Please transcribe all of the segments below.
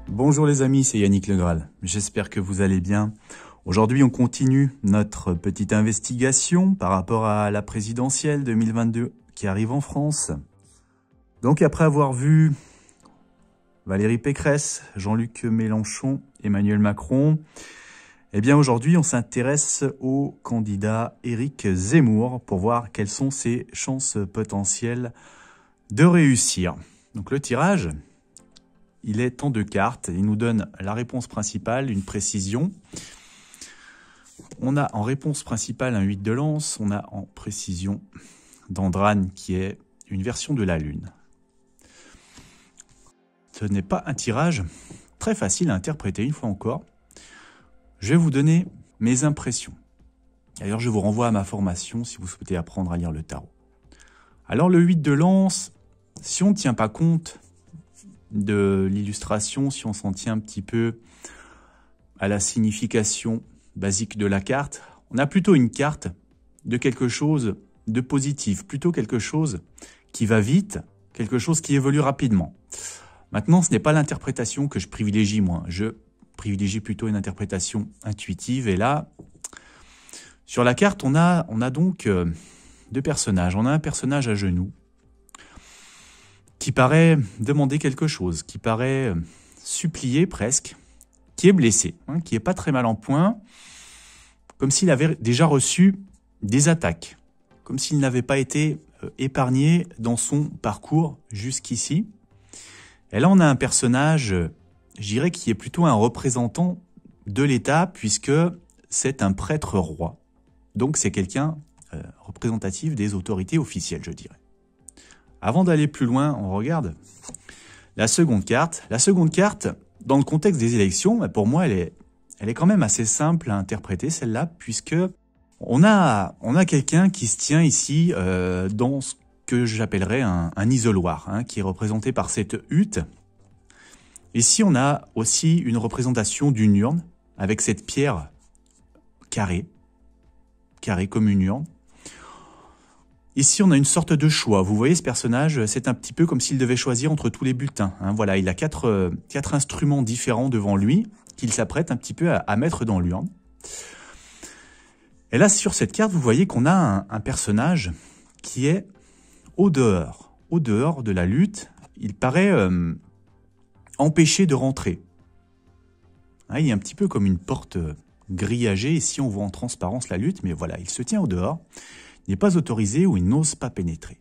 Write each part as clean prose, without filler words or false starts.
Bonjour les amis, c'est Yannick Legral. J'espère que vous allez bien. Aujourd'hui, on continue notre petite investigation par rapport à la présidentielle 2022 qui arrive en France. Donc après avoir vu Valérie Pécresse, Jean-Luc Mélenchon, Emmanuel Macron, eh bien aujourd'hui, on s'intéresse au candidat Éric Zemmour pour voir quelles sont ses chances potentielles de réussir. Donc le tirage, il est en 2 cartes. Il nous donne la réponse principale, une précision. On a en réponse principale un 8 de lance. On a en précision d'Andrane qui est une version de la Lune. Ce n'est pas un tirage très facile à interpréter une fois encore. Je vais vous donner mes impressions. D'ailleurs, je vous renvoie à ma formation si vous souhaitez apprendre à lire le tarot. Alors le 8 de lance, si on ne tient pas compte de l'illustration, si on s'en tient un petit peu à la signification basique de la carte, on a plutôt une carte de quelque chose de positif, plutôt quelque chose qui va vite, quelque chose qui évolue rapidement. Maintenant, ce n'est pas l'interprétation que je privilégie moi, je privilégie plutôt une interprétation intuitive. Et là, sur la carte, on a donc 2 personnages. On a un personnage à genoux, qui paraît demander quelque chose, qui paraît supplier presque, qui est blessé, qui est pas très mal en point, comme s'il avait déjà reçu des attaques, comme s'il n'avait pas été épargné dans son parcours jusqu'ici. Et là, on a un personnage, je dirais, qui est plutôt un représentant de l'État, puisque c'est un prêtre roi. Donc c'est quelqu'un représentatif des autorités officielles, je dirais. Avant d'aller plus loin, on regarde la seconde carte. La seconde carte, dans le contexte des élections, pour moi, elle est quand même assez simple à interpréter, celle-là, puisque on a quelqu'un qui se tient ici dans ce que j'appellerais un isoloir, qui est représenté par cette hutte. Ici, on a aussi une représentation d'une urne, avec cette pierre carrée comme une urne. Ici, on a une sorte de choix. Vous voyez ce personnage, c'est un petit peu comme s'il devait choisir entre tous les bulletins. Voilà, il a quatre instruments différents devant lui qu'il s'apprête un petit peu à mettre dans l'urne. Et là, sur cette carte, vous voyez qu'on a un personnage qui est au dehors de la lutte. Il paraît empêché de rentrer. Il est un petit peu comme une porte grillagée. Ici, on voit en transparence la lutte, mais voilà, il se tient au dehors. Il n'est pas autorisé ou il n'ose pas pénétrer.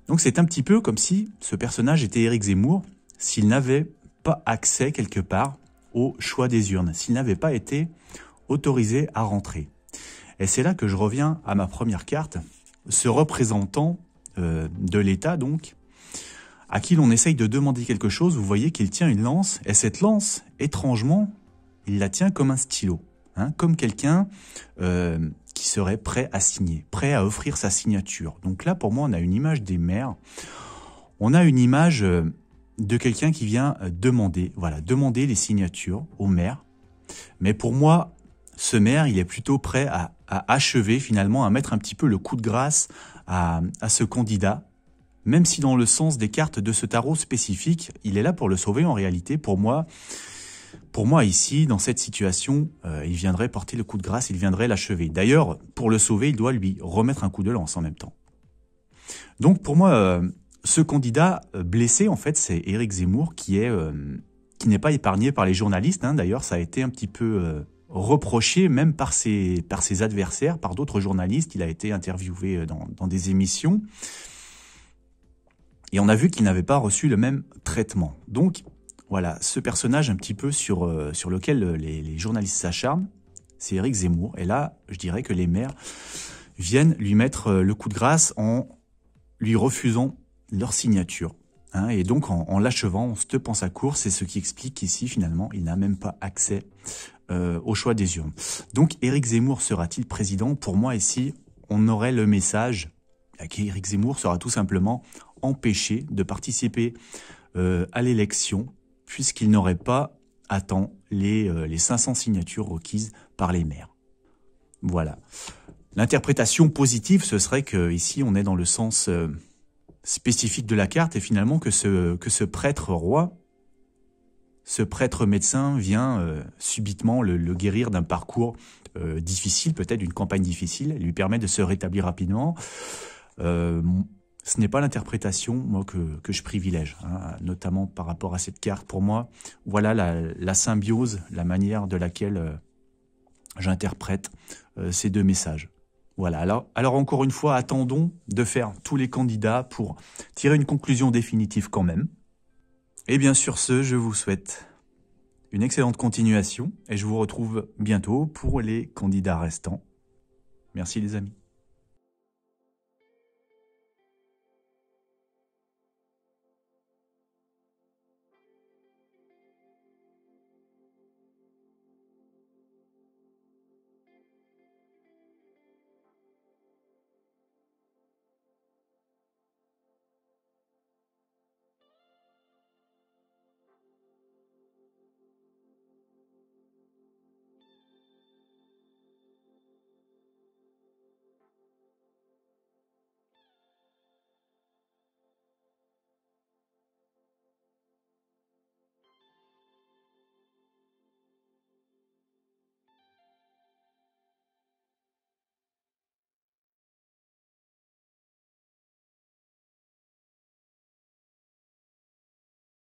Donc c'est un petit peu comme si ce personnage était Éric Zemmour s'il n'avait pas accès quelque part au choix des urnes, s'il n'avait pas été autorisé à rentrer. Et c'est là que je reviens à ma première carte, ce représentant de l'État donc, à qui l'on essaye de demander quelque chose. Vous voyez qu'il tient une lance, et cette lance, étrangement, il la tient comme un stylo, comme quelqu'un qui serait prêt à signer, prêt à offrir sa signature. Donc là, pour moi, on a une image des maires. On a une image de quelqu'un qui vient demander les signatures au maire. Mais pour moi, ce maire, il est plutôt prêt à achever, finalement, à mettre un petit peu le coup de grâce à ce candidat. Même si dans le sens des cartes de ce tarot spécifique, il est là pour le sauver en réalité. Pour moi, ici, dans cette situation, il viendrait porter le coup de grâce, il viendrait l'achever. D'ailleurs, pour le sauver, il doit lui remettre un coup de lance en même temps. Donc pour moi, ce candidat blessé, en fait, c'est Éric Zemmour qui n'est pas épargné par les journalistes. D'ailleurs, ça a été un petit peu reproché, même par ses adversaires, par d'autres journalistes. Il a été interviewé dans des émissions. Et on a vu qu'il n'avait pas reçu le même traitement. Donc, voilà, ce personnage un petit peu sur lequel les journalistes s'acharnent, c'est Éric Zemmour. Et là, je dirais que les maires viennent lui mettre le coup de grâce en lui refusant leur signature. Et donc, en l'achevant, en stoppant sa course, c'est ce qui explique qu'ici, finalement, il n'a même pas accès au choix des urnes. Donc, Éric Zemmour sera-t-il président? Pour moi, ici, on aurait le message qu'Éric Zemmour sera tout simplement empêché de participer à l'élection puisqu'il n'aurait pas attend les 500 signatures requises par les maires. Voilà. L'interprétation positive, ce serait que ici on est dans le sens spécifique de la carte et finalement que ce prêtre roi, ce prêtre médecin vient subitement le guérir d'un parcours difficile, peut-être d'une campagne difficile, lui permet de se rétablir rapidement. Ce n'est pas l'interprétation moi que je privilège, hein, notamment par rapport à cette carte. Pour moi, voilà la symbiose, la manière de laquelle j'interprète ces deux messages. Voilà. Alors encore une fois, attendons de faire tous les candidats pour tirer une conclusion définitive quand même. Et bien sur ce, je vous souhaite une excellente continuation et je vous retrouve bientôt pour les candidats restants. Merci les amis.